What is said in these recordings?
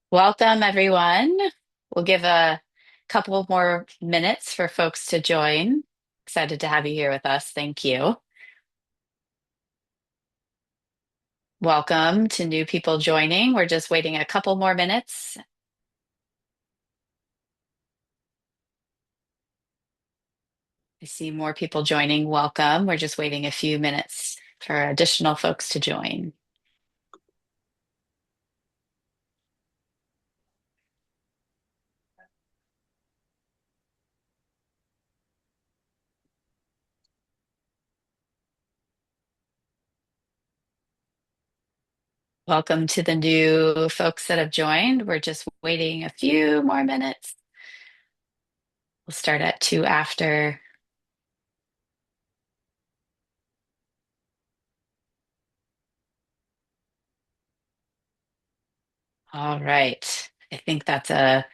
Welcome, everyone. We'll give a couple more minutes for folks to join. Excited to have you here with us. Thank you. Welcome to new people joining. We're just waiting a couple more minutes. I see more people joining. Welcome. We're just waiting a few minutes for additional folks to join. Welcome to the new folks that have joined. We're just waiting a few more minutes. We'll start at two after. All right. I think that's a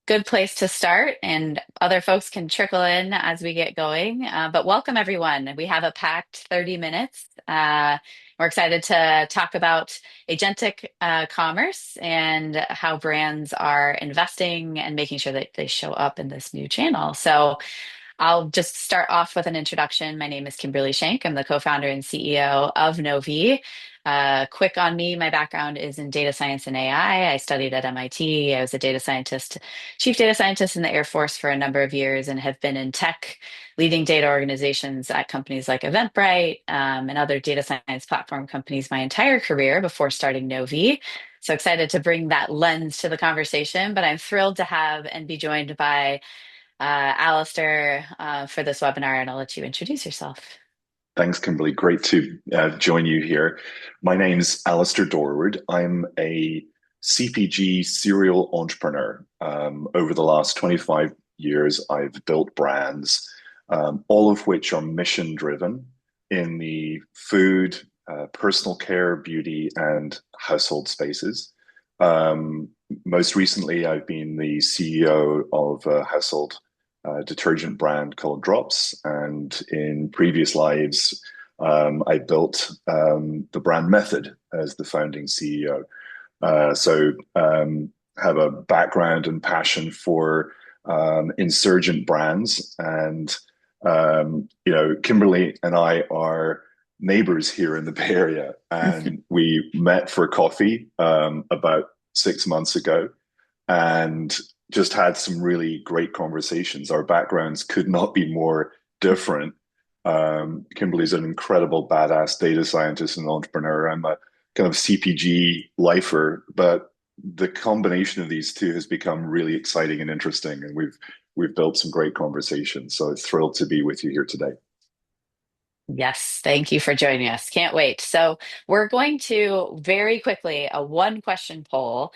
good place to start, and other folks can trickle in as we get going. But welcome, everyone. We have a packed 30 minutes. We're excited to talk about agentic commerce and how brands are investing and making sure that they show up in this new channel. So I'll just start off with an introduction. My name is Kimberly Shenk. I'm the co-founder and CEO of Novi. Quick on me, my background is in data science and AI. I studied at MIT. I was a data scientist, chief data scientist in the Air Force for a number of years, and have been in tech, leading data organizations at companies like Eventbrite, and other data science platform companies my entire career before starting Novi. So excited to bring that lens to the conversation, but I'm thrilled to have and be joined by Alastair, for this webinar, and I'll let you introduce yourself. Thanks, Kimberly. Great to join you here. My name's Alastair Dorward. I'm a CPG serial entrepreneur. Over the last 25 years, I've built brands, all of which are mission driven in the food, personal care, beauty, and household spaces. Um, Most recently, I've been the CEO of a household detergent brand called Drops. And in previous lives, I built the brand Method as the founding CEO. So have a background and passion for insurgent brands. And, Kimberly and I are neighbors here in the Bay Area. And we met for coffee about 6 months ago. And just had some really great conversations. Our backgrounds could not be more different. Kimberly's an incredible badass data scientist and entrepreneur. I'm a kind of CPG lifer, but the combination of these two has become really exciting and interesting, and we've built some great conversations. So thrilled to be with you here today. Yes, thank you for joining us. Can't wait. So, we're going to very quickly a one question poll.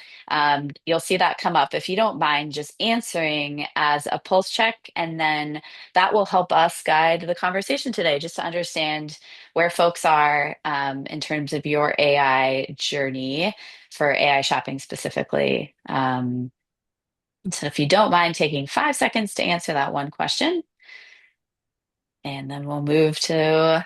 You'll see that come up. If you don't mind just answering as a pulse check, and then that will help us guide the conversation today, just to understand where folks are in terms of your AI journey for AI shopping specifically. So, if you don't mind taking 5 seconds to answer that one question, and then we'll move to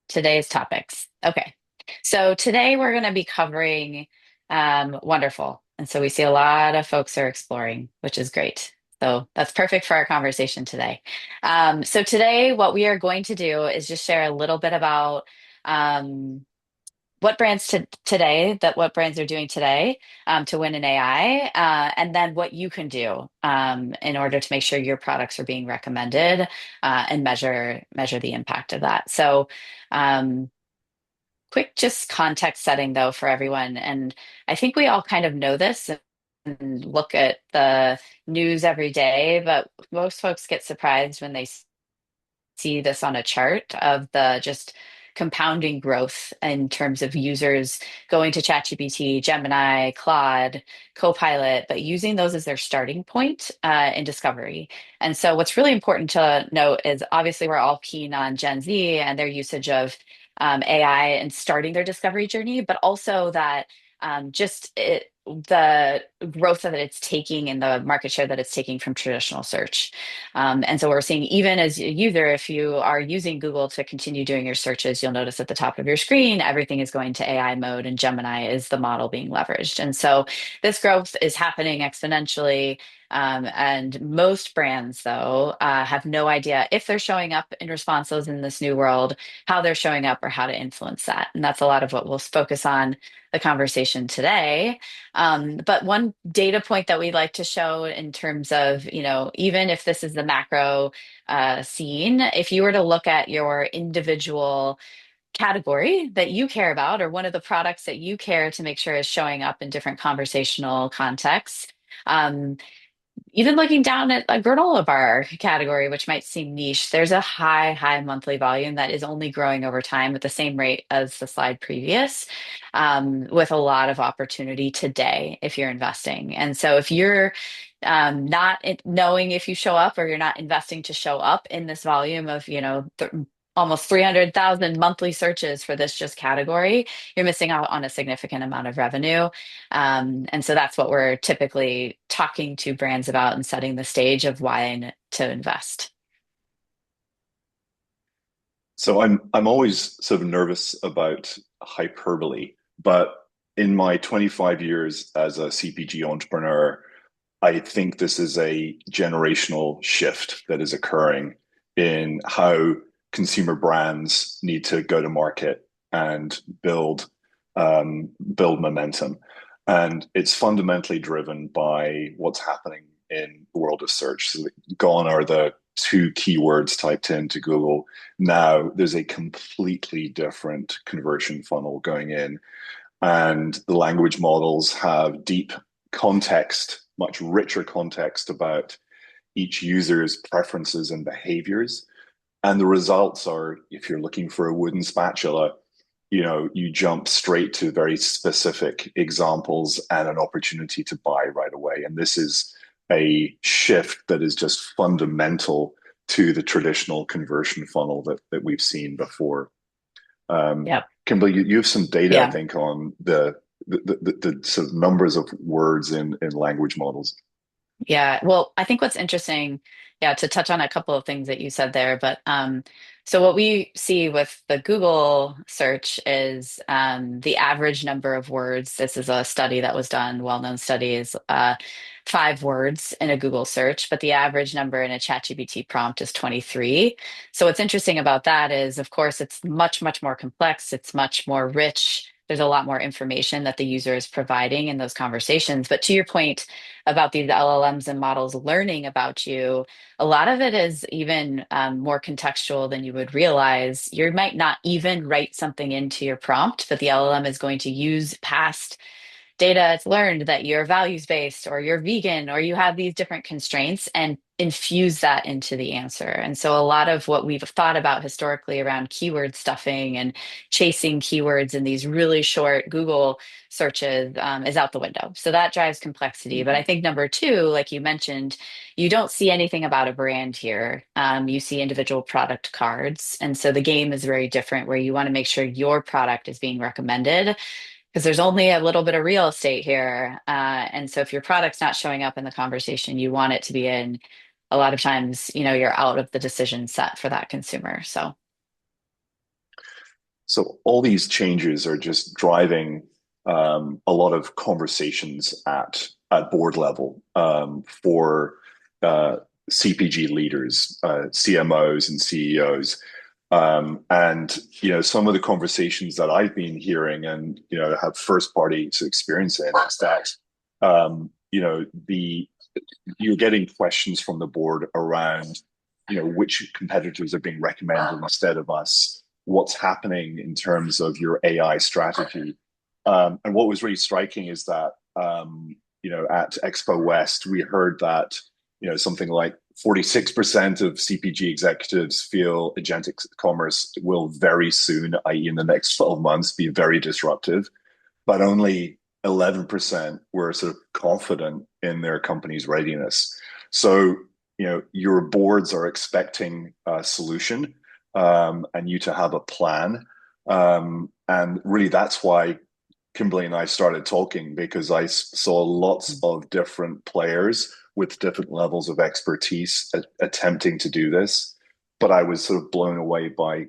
today's topics. Okay. So today we're going to be covering wonderful. And so we see a lot of folks are exploring, which is great. So that's perfect for our conversation today. So today, what we are going to do is just share a little bit about um, what brands today, that what brands are doing today to win in AI, and then what you can do in order to make sure your products are being recommended and measure the impact of that. So, um, quick just context setting though for everyone, and I think we all kind of know this and look at the news every day, but most folks get surprised when they see this on a chart of the just compounding growth in terms of users going to ChatGPT, Gemini, Claude, Copilot, but using those as their starting point in discovery. And so, what's really important to note is obviously we're all keen on Gen Z and their usage of AI and starting their discovery journey, but also that just the growth that it's taking and the market share that it's taking from traditional search. And so we're seeing, even as a user, if you are using Google to continue doing your searches, you'll notice at the top of your screen, everything is going to AI mode and Gemini is the model being leveraged. And so this growth is happening exponentially. And most brands, though, have no idea if they're showing up in responses in this new world, how they're showing up, or how to influence that. And that's a lot of what we'll focus on the conversation today. But one data point that we like to show in terms of, even if this is the macro scene, if you were to look at your individual category that you care about, or one of the products that you care to make sure is showing up in different conversational contexts, um, even looking down at a granola bar category, which might seem niche, there's a high monthly volume that is only growing over time at the same rate as the slide previous, with a lot of opportunity today if you're investing. And so if you're not knowing if you show up, or you're not investing to show up in this volume of, almost 300,000 monthly searches for this just category, you're missing out on a significant amount of revenue. And so that's what we're typically talking to brands about and setting the stage of why to invest. So I'm always sort of nervous about hyperbole, but in my 25 years as a CPG entrepreneur, I think this is a generational shift that is occurring in how consumer brands need to go to market and build momentum. And it's fundamentally driven by what's happening in the world of search. So gone are the two keywords typed into Google. Now there's a completely different conversion funnel going in, and the language models have deep context, much richer context about each user's preferences and behaviors. And the results are, if you're looking for a wooden spatula, you jump straight to very specific examples and an opportunity to buy right away. And this is a shift that is just fundamental to the traditional conversion funnel that we've seen before. Yep. Kimberly, you have some data, I Yeah. think, on the sort of numbers of words in language models. Yeah. Well, I think what's interesting, yeah, to touch on a couple of things that you said there, but so what we see with the Google search is the average number of words. This is a study that was done, well-known study, is 5 words in a Google search, but the average number in a ChatGPT prompt is 23. So what's interesting about that is, of course, it's much more complex. It's much more rich. There's a lot more information that the user is providing in those conversations. But to your point, about these LLMs and models learning about you, a lot of it is even more contextual than you would realize. You might not even write something into your prompt, but the LLM is going to use past data it's learned that you're values based, or you're vegan, or you have these different constraints, and infuse that into the answer. And so a lot of what we've thought about historically around keyword stuffing and chasing keywords in these really short Google searches is out the window. So that drives complexity. But I think number two, like you mentioned, you don't see anything about a brand here. You see individual product cards. And so the game is very different, where you want to make sure your product is being recommended, because there's only a little bit of real estate here. And so if your product's not showing up in the conversation you want it to be in, a lot of times, you're out of the decision set for that consumer. So, So all these changes are just driving a lot of conversations at board level for uh, CPG leaders, CMOs, and CEOs. And some of the conversations that I've been hearing and have first party experience in is that the you're getting questions from the board around which competitors are being recommended instead of us, what's happening in terms of your AI strategy. And what was really striking is that, at Expo West, we heard that, something like 46% of CPG executives feel agentic commerce will very soon, i.e., in the next 12 months, be very disruptive, but only 11% were sort of confident in their company's readiness. So, your boards are expecting a solution, and you to have a plan. And really, that's why Kimberly and I started talking because saw lots of different players with different levels of expertise attempting to do this. But I was sort of blown away by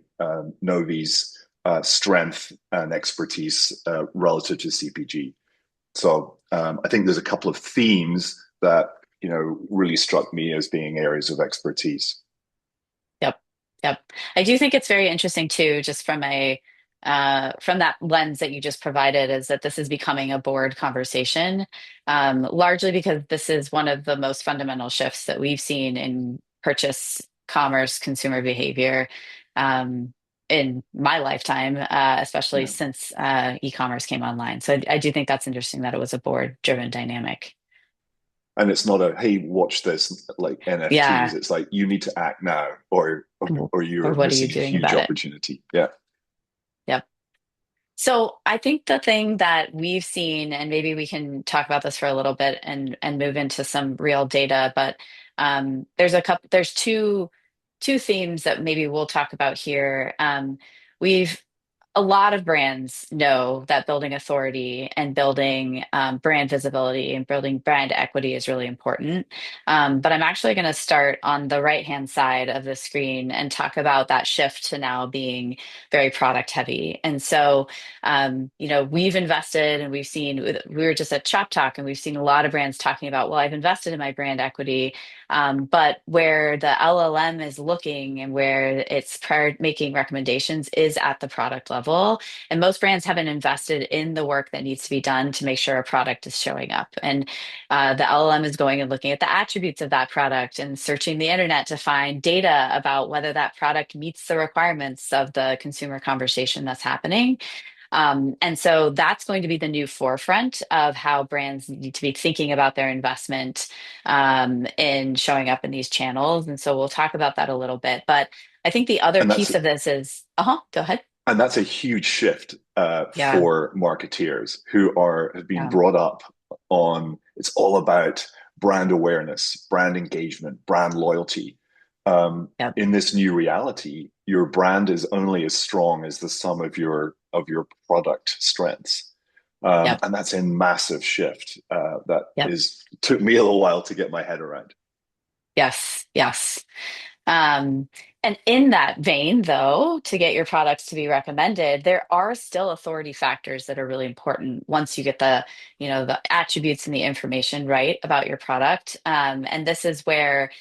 Novi's strength and expertise relative to CPG. So I think there's a couple of themes that really struck me as being areas of expertise. Yep. Yep. I do think it's very interesting too, just from that lens that you just provided, is that this is becoming a board conversation, largely because this is one of the most fundamental shifts that we've seen in purchase, commerce, consumer behavior, um, in my lifetime, especially Yeah. since e-commerce came online. So I do think that's interesting that it was a board-driven dynamic. And it's not a, hey, watch this like NFTs. Yeah. It's like you need to act now or Or you're what are you missing a doing huge about it? opportunity. Yeah. Yep. So I think the thing that we've seen, and maybe we can talk about this for a little bit and move into some real data, but there's two themes that maybe we'll talk about here. We've A lot of brands know that building authority and building brand visibility and building brand equity is really important. But I'm actually going to start on the right-hand side of the screen and talk about that shift to now being very product heavy. And so, we've invested and we were just at Shop Talk and we've seen a lot of brands talking about, well, I've invested in my brand equity. But where the LLM is looking and where it's making recommendations is at the product level. And most brands haven't invested in the work that needs to be done to make sure a product is showing up. And the LLM is going and looking at the attributes of that product and searching the internet to find data about whether that product meets the requirements of the consumer conversation that's happening. And so that's going to be the new forefront of how brands need to be thinking about their investment in showing up in these channels. And so we'll talk about that a little bit. But I think the other And that's piece of this is, go ahead. and that's a huge shift Yeah, for marketeers who have been yeah, brought up on it's all about brand awareness, brand engagement, brand loyalty. yeah, In this new reality, your brand is only as strong as the sum of your product strengths. yeah, And that's a massive shift that yeah. is took me a little while to get my head around. Yes, yes. Um, and in that vein, though, to get your products to be recommended, there are still authority factors that are really important once you get the attributes and the information right about your product. And this is where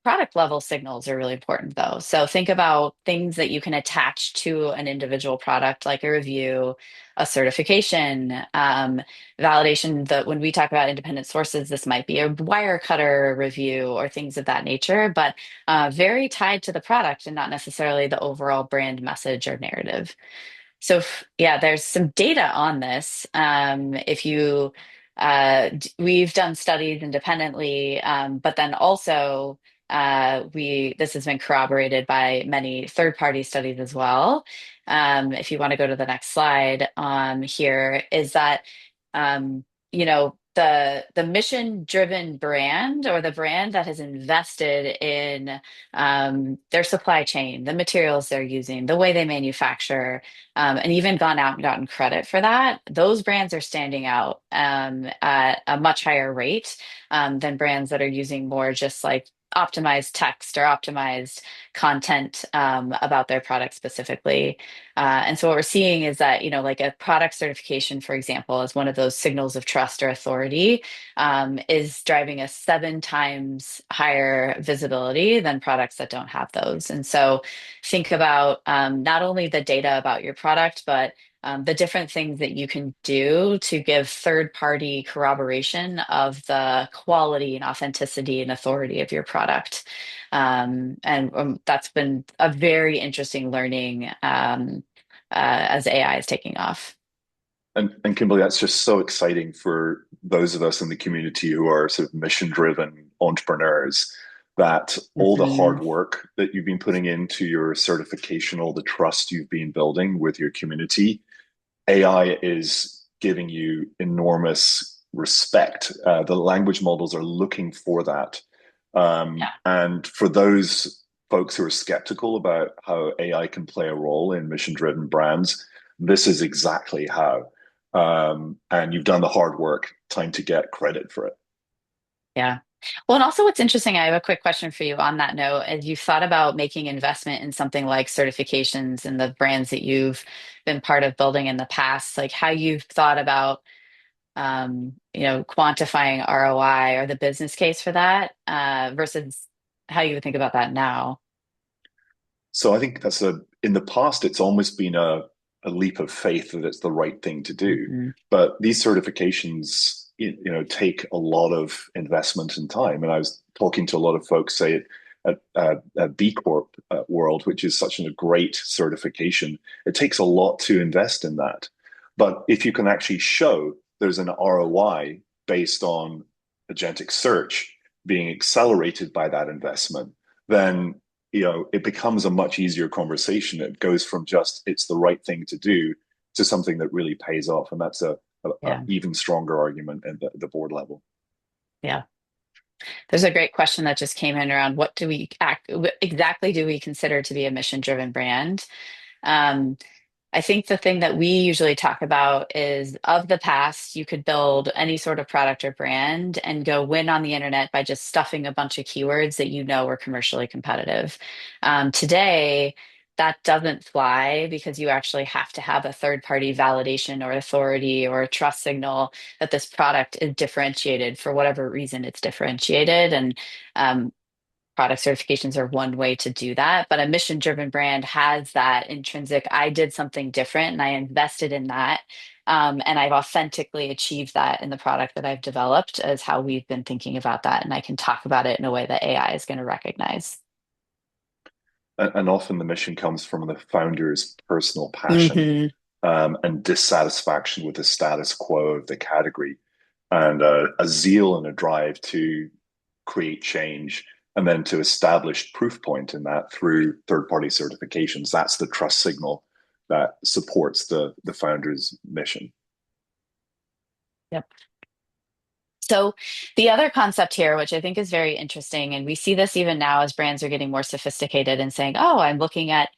product level signals are really important, though. So think about things that you can attach to an individual product, like a review, a certification, validation. That when we talk about independent sources, this might be a wire cutter review or things of that nature, but very tied to the product and not necessarily the overall brand message or narrative. So yeah, there's some data on this. If you We've done studies independently, but then also we this has been corroborated by many third-party studies as well. If you want to go to the next slide, here is that the mission-driven brand, or the brand that has invested in their supply chain, the materials they're using, the way they manufacture, and even gone out and gotten credit for that, those brands are standing out at a much higher rate than brands that are using more just like optimized text or optimized content about their product specifically. And so what we're seeing is that, like a product certification, for example, is one of those signals of trust or authority, is driving a 7 times higher visibility than products that don't have those. And so think about not only the data about your product, but the different things that you can do to give third-party corroboration of the quality and authenticity and authority of your product. And that's been a very interesting learning as AI is taking off. And Kimberly, that's just so exciting for those of us in the community who are sort of mission-driven entrepreneurs, that all the Mhm. hard work that you've been putting into your certification, all the trust you've been building with your community, AI is giving you enormous respect. The language models are looking for that. Yeah. And for those folks who are skeptical about how AI can play a role in mission-driven brands, this is exactly how. and you've done the hard work. Time to get credit for it. Yeah. Well, and also what's interesting, I have a quick question for you on that note. As you've thought about making investment in something like certifications and the brands that you've been part of building in the past, like how you've thought about quantifying ROI or the business case for that, versus how you would think about that now. So I think in the past, it's almost been a leap of faith that it's the right thing to do. Hmm. But these certifications, take a lot of investment and time. And I was talking to a lot of folks, say at B Corp world, which is such a great certification. It takes a lot to invest in that. But if you can actually show there's an ROI based on agentic search being accelerated by that investment, then it becomes a much easier conversation. It goes from just it's the right thing to do to something that really pays off, and that's a Yeah. even stronger argument at the board level. Yeah. There's a great question that just came in around what exactly do we consider to be a mission-driven brand? Um, I think the thing that we usually talk about is of the past, you could build any sort of product or brand and go win on the internet by just stuffing a bunch of keywords that you know are commercially competitive. Today, that doesn't fly because you actually have to have a third party validation or authority or a trust signal that this product is differentiated for whatever reason it's differentiated. And um, product certifications are one way to do that, but a mission driven brand has that intrinsic, I did something different and I invested in that. And I've authentically achieved that in the product that I've developed, as how we've been thinking about that. And I can talk about it in a way that AI is going to recognize. And often the mission comes from the founder's personal passion Hmm. and dissatisfaction with the status quo of the category, and a zeal and a drive to create change, and then to establish proof point in that through third party certifications. That's the trust signal that supports the founder's mission. Yep. So the other concept here, which I think is very interesting, and we see this even now as brands are getting more sophisticated and saying, "Oh, I'm looking at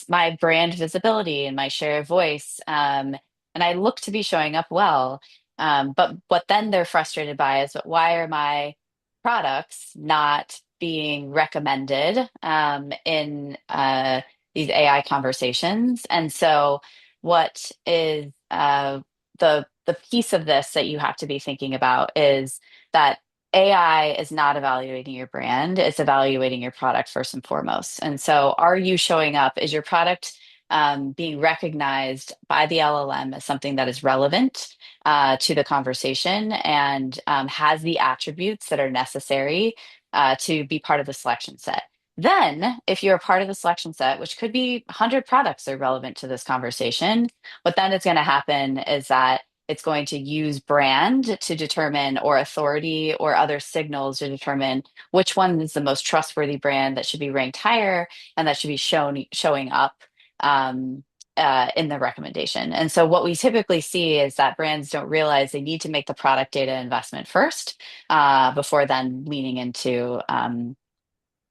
my brand visibility and my share of voice, and I look to be showing up well." But what then they're frustrated by is, "But why are my products not being recommended in these AI conversations?" And so, what is the piece of this that you have to be thinking about is that AI is not evaluating your brand, it's evaluating your product first and foremost. And so, are you showing up? Is your product being recognized by the LLM as something that is relevant to the conversation and has the attributes that are necessary to be part of the selection set? Then, if you're a part of the selection set, which could be 100 products that are relevant to this conversation, what then is going to happen is that it's going to use brand to determine, or authority or other signals to determine which one is the most trustworthy brand that should be ranked higher and that should be showing up um, in the recommendation. And so what we typically see is that brands don't realize they need to make the product data investment first before then leaning into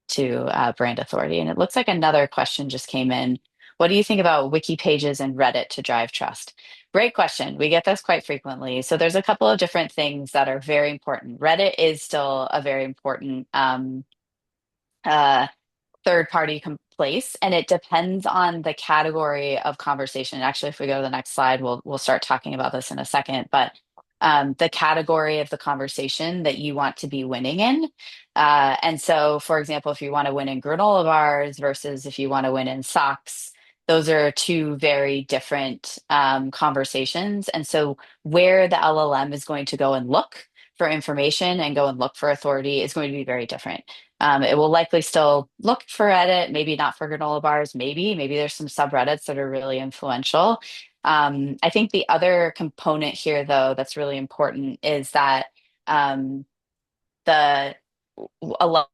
to brand authority. And it looks like another question just came in. What do you think about wiki pages and Reddit to drive trust? Great question. We get this quite frequently. So there's a couple of different things that are very important. Reddit is still a very important uh, third party place, and it depends on the category of conversation. Actually, if we go to the next slide, we'll start talking about this in a second. But the category of the conversation that you want to be winning in. And so, for example, if you want to win in granola bars versus if you want to win in socks, those are two very different conversations. And so, where the LLM is going to go and look for information and go and look for authority is going to be very different. It will likely still look for Reddit, maybe not for granola bars, maybe there's some subreddits that are really influential. I think the other component here, though, that's really important is that um, the a lot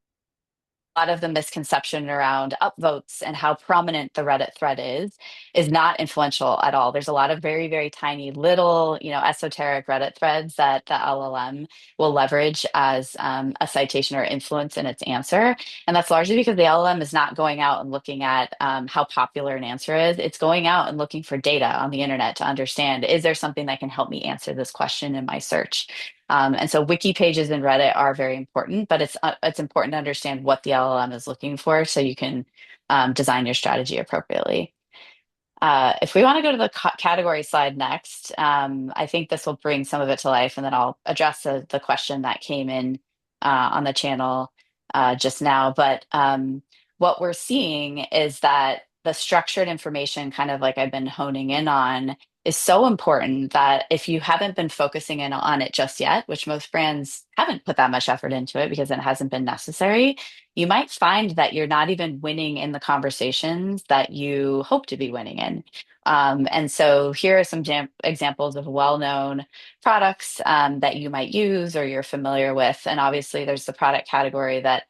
lot of the misconception around upvotes and how prominent the Reddit thread is not influential at all. There's a lot of very, very tiny little, esoteric Reddit threads that the LLM will leverage as a citation or influence in its answer. And that's largely because the LLM is not going out and looking at how popular an answer is. It's going out and looking for data on the internet to understand, is there something that can help me answer this question in my search? And so wiki pages in Reddit are very important, but it's important to understand what the LLM is looking for so you can design your strategy appropriately. If we want to go to the category slide next, I think this will bring some of it to life, and then I'll address the question that came in on the channel just now. But what we're seeing is that the structured information, kind of like I've been honing in on, is so important that if you haven't been focusing in on it just yet, which most brands haven't put that much effort into it because it hasn't been necessary, you might find that you're not even winning in the conversations that you hope to be winning in. And so here are some examples of well-known products that you might use or you're familiar with. And obviously, there's the product category that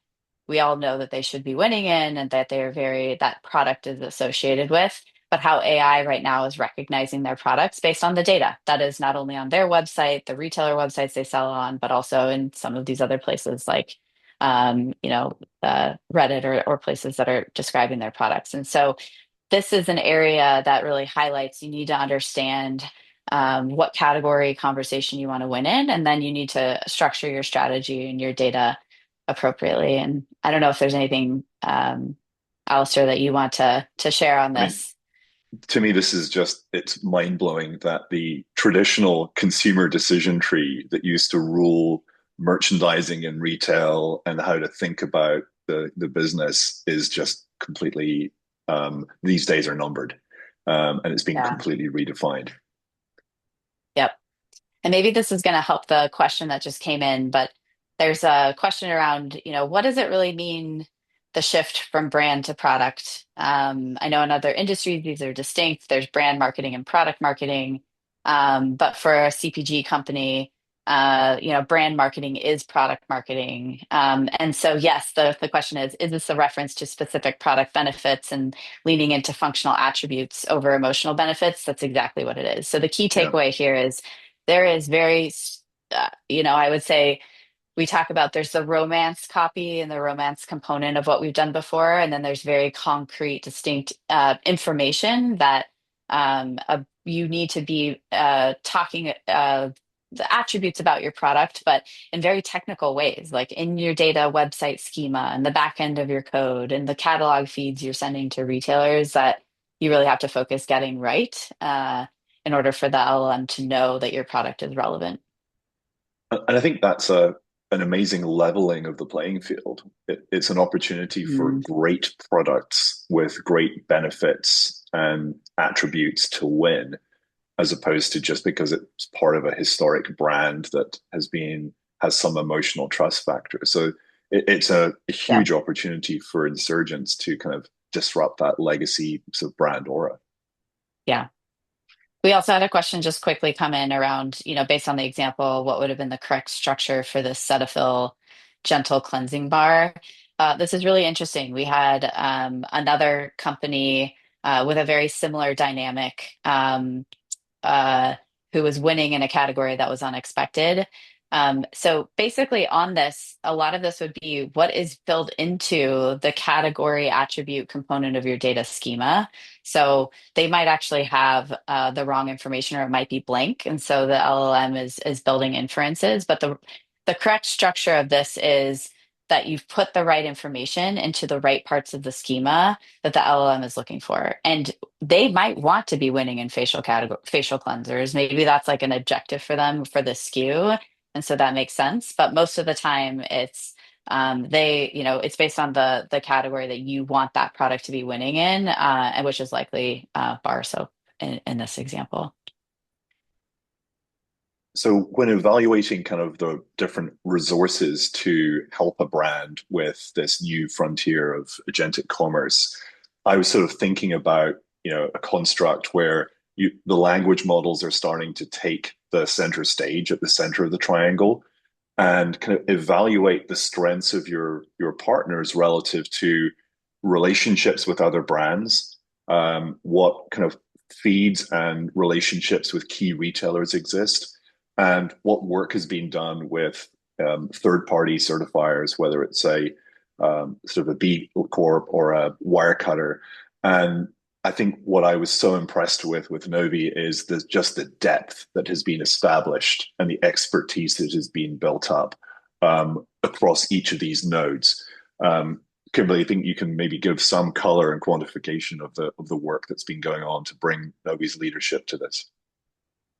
we all know that they should be winning in and that that product is associated with. But how AI right now is recognizing their products based on the data that is not only on their website, the retailer websites they sell on, but also in some of these other places like Reddit or places that are describing their products. And so this is an area that really highlights you need to understand what category conversation you want to win in, and then you need to structure your strategy and your data appropriately. And I don't know if there's anything, Alastair, that you want to share on I mean, this. to me, this is just, it's mind blowing that the traditional consumer decision tree that used to rule merchandising and retail and how to think about the business is just completely, these days are numbered. And it's been Yeah. completely redefined. Yep. And maybe this is going to help the question that just came in, but there's a question around, what does it really mean, the shift from brand to product? I know in other industries, these are distinct. There's brand marketing and product marketing. But for a CPG company, brand marketing is product marketing. And so, yes, the question is this a reference to specific product benefits and leaning into functional attributes over emotional benefits? That's exactly what it is. So the key Yeah. takeaway here is there is I would say we talk about there's the romance copy and the romance component of what we've done before. And then there's very concrete, distinct information that you need to be talking the attributes about your product, but in very technical ways, like in your data website schema and the back end of your code and the catalog feeds you're sending to retailers that you really have to focus getting right in order for the LLM to know that your product is relevant. And I think that's an amazing leveling of the playing field. It's an opportunity for Mm, great products with great benefits and attributes to win, as opposed to just because it's part of a historic brand that has some emotional trust factor. So it's a yeah, huge opportunity for insurgents to kind of disrupt that legacy sort of brand aura. yeah. We also had a question just quickly come in around, based on the example, what would have been the correct structure for this Cetaphil gentle cleansing bar? This is really interesting. We had another company with a very similar dynamic. Uh, who was winning in a category that was unexpected. So basically, on this, a lot of this would be what is built into the category attribute component of your data schema. So they might actually have the wrong information, or it might be blank, and so the LLM is building inferences. But the correct structure of this is that you've put the right information into the right parts of the schema that the LLM is looking for. And they might want to be winning in facial cleansers. Maybe that's like an objective for them for the SKU. And so that makes sense. But most of the time it's based on the category that you want that product to be winning in, and which is likely bar soap in this example. So when evaluating kind of the different resources to help a brand with this new frontier of agentic commerce, I was sort of thinking about, a construct where the language models are starting to take the center stage at the center of the triangle. and kind of evaluate the strengths of your partners relative to relationships with other brands, what kind of feeds and relationships with key retailers exist, and what work has been done with third-party certifiers, whether it's a sort of a B Corp or a Wirecutter. And I think what I was so impressed with Novi is just the depth that has been established and the expertise that has been built up across each of these nodes. Kimberly, I think you can maybe give some color and quantification of the work that's been going on to bring Novi's leadership to this.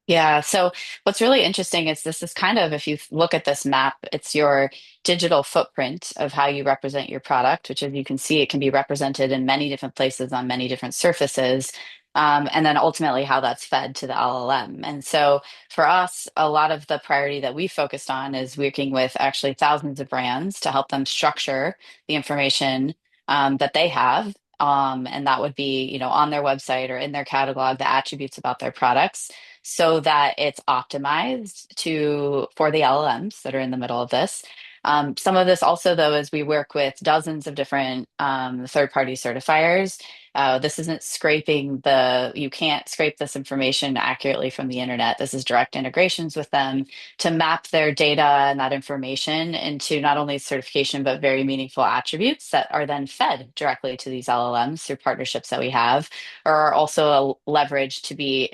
Yeah. So what's really interesting is this is kind of, if you look at this map, it's your digital footprint of how you represent your product, which as you can see, it can be represented in many different places on many different surfaces. And then ultimately how that's fed to the LLM. And so for us, a lot of the priority that we focused on is working with actually thousands of brands to help them structure the information that they have. And that would be, on their website or in their catalog, the attributes about their products so that it's optimized to for the LLMs that are in the middle of this. Some of this also, though, is we work with dozens of different third-party certifiers. This isn't you can't scrape this information accurately from the internet. This is direct integrations with them to map their data and that information into not only certification, but very meaningful attributes that are then fed directly to these LLMs through partnerships that we have, or are also leveraged to be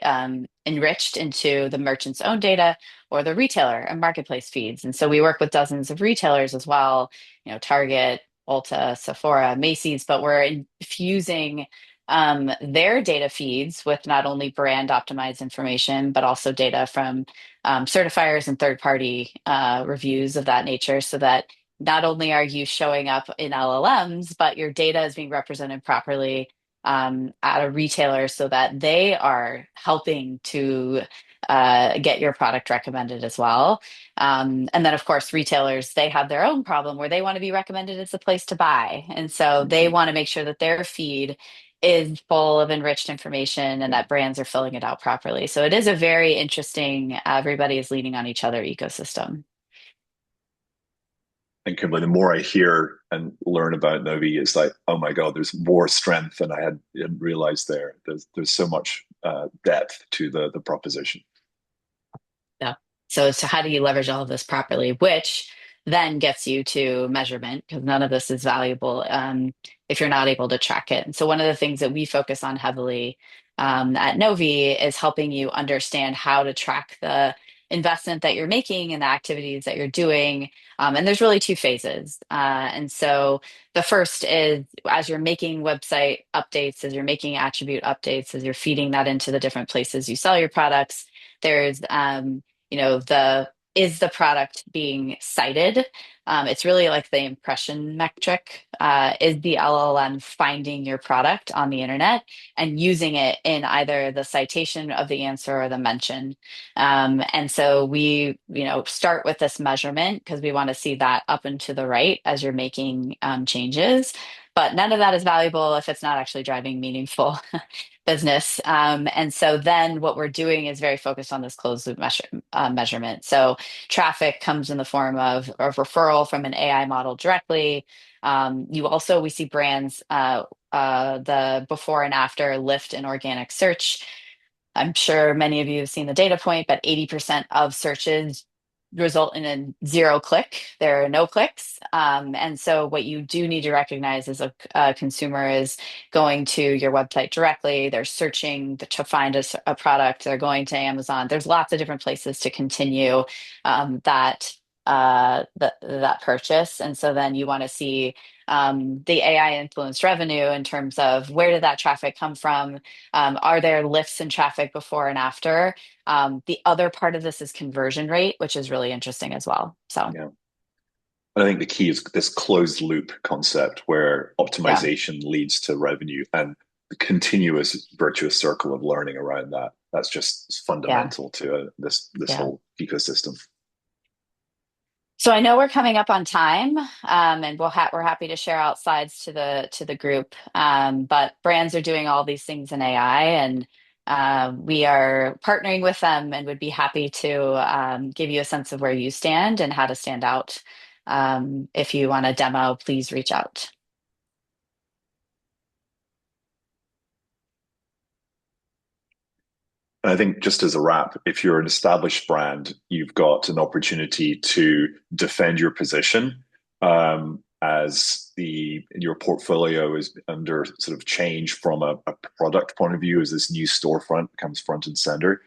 enriched into the merchant's own data or the retailer and marketplace feeds. And so we work with dozens of retailers as well, Target, Ulta, Sephora, Macy's, but we're infusing their data feeds with not only brand optimized information, but also data from certifiers and third party reviews of that nature so that not only are you showing up in LLMs, but your data is being represented properly at a retailer so that they are helping to get your product recommended as well. And then, of course, retailers, they have their own problem where they want to be recommended as a place to buy. And so they Mhm. want to make sure that their feed is full of enriched information and Yeah. that brands are filling it out properly. So it is a very interesting, everybody is leaning on each other ecosystem. And Kimberly, the more I hear and learn about Novi, it's like, oh my God, there's more strength than I hadn't realized there. There's so much depth to the proposition. Yeah. So how do you leverage all of this properly, which then gets you to measurement because none of this is valuable if you're not able to track it. And so one of the things that we focus on heavily at Novi is helping you understand how to track the investment that you're making and the activities that you're doing. And there's really two phases. And so the first is as you're making website updates, as you're making attribute updates, as you're feeding that into the different places you sell your products, there's the is the product being cited? It's really like the impression metric. Is the LLM finding your product on the internet and using it in either the citation of the answer or the mention? And so we, start with this measurement because we want to see that up and to the right as you're making changes. But none of that is valuable if it's not actually driving meaningful business. And so then what we're doing is very focused on this closed loop measurement. So traffic comes in the form of referral from an AI model directly. We see brands, the before and after lift in organic search. I'm sure many of you have seen the data point, but 80% of searches result in a zero click. There are no clicks. And so, what you do need to recognize as a consumer is going to your website directly. They're searching to find a product. They're going to Amazon. There's lots of different places to continue that purchase. And so, then you want to see the AI influenced revenue in terms of where did that traffic come from? Are there lifts in traffic before and after? The other part of this is conversion rate, which is really interesting as well. So, Yeah. And I think the key is this closed loop concept where yeah, optimization leads to revenue and the continuous virtuous circle of learning around that. That's just yeah, fundamental to this yeah. whole ecosystem. So I know we're coming up on time, and we're happy to share out slides to the group. But brands are doing all these things in AI, and We are partnering with them and would be happy to give you a sense of where you stand and how to stand out. If you want a demo, please reach out. And I think just as a wrap, if you're an established brand, you've got an opportunity to defend your position as your portfolio is under sort of change from a product point of view as this new storefront comes front and center.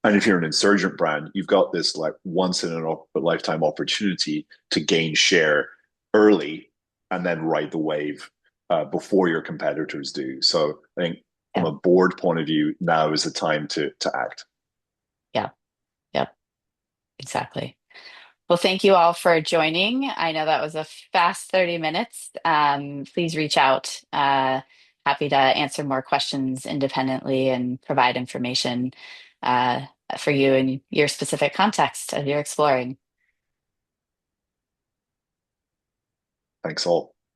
And if you're an insurgent brand, you've got this like once in a lifetime opportunity to gain share early and then ride the wave before your competitors do. So I think from Yeah, a board point of view, now is the time to act. yeah, yep, exactly. Well, thank you all for joining. I know that was a fast 30 minutes. Please reach out. Happy to answer more questions independently and provide information uh, for you in your specific context as you're exploring. Thanks all.